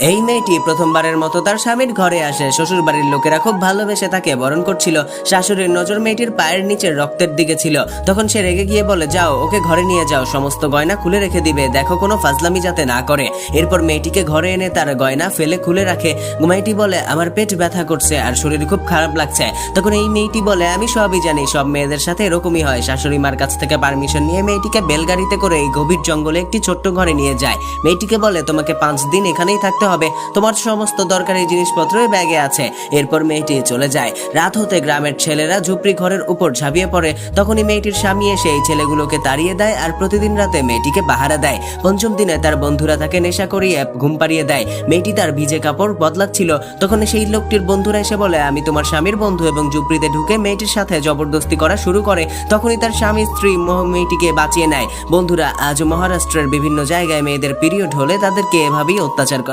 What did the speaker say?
এই মেয়েটি প্রথমবারের মতো তার স্বামীর ঘরে আসে। শ্বশুর বাড়ির লোকেরা খুব ভালোবেসে তাকে বরণ করছিল। শাশুড়ির নজর মেয়েটির পায়ের নিচের রক্তের দিকে ছিল। তখন সে রেগে গিয়ে বলে, যাও ওকে ঘরে নিয়ে যাও, সমস্ত গয়না খুলে রেখে দিবে, দেখো কোনো ফাজলামি যাতে না করে। এরপর মেয়েটিকে ঘরে এনে তার গয়না ফেলে খুলে রাখে। মেয়েটি বলে, আমার পেট ব্যথা করছে আর শরীর খুব খারাপ লাগছে। তখন এই মেয়েটি বলে, আমি সবই জানি, সব মেয়েদের সাথে এরকমই হয়। শাশুড়ি মার কাছ থেকে পারমিশন নিয়ে মেয়েটিকে বেলগাড়িতে করে এই গভীর জঙ্গলে একটি ছোট্ট ঘরে নিয়ে যায়। মেয়েটিকে বলে, তোমাকে 5 দিন এখানেই থাকতে হবে, তোমার সমস্ত দরকারি জিনিসপত্র এই ব্যাগে আছে। এরপর মেয়েটি চলে যায়। রাত হতে গ্রামের ছেলেরা ঝুপড়ি ঘরের উপর ঝাঁপিয়ে পড়ে। তখনই মেয়েটির স্বামী এসে এই ছেলেগুলোকে তাড়িয়ে দেয় আর প্রতিদিন রাতে মেয়েটিকে পাহারা দেয়। পঞ্চম দিনে তার বন্ধুরা তাকে নেশা করিয়ে ঘুম পাড়িয়ে দেয়। মেয়েটি তার ভিজে কাপড় বদলাচ্ছিল। তখন সেই লোকটির বন্ধুরা এসে বলে, আমি তোমার স্বামীর বন্ধু, এবং ঝুপড়িতে ঢুকে মেয়েটির সাথে জবরদস্তি করা শুরু করে। তখনই তার স্বামী স্ত্রী মেয়েটিকে বাঁচিয়ে নেয়। বন্ধুরা, আজ মহারাষ্ট্রের বিভিন্ন জায়গায় মেয়েদের পিরিয়ড হলে তাদেরকে এভাবেই অত্যাচার করে।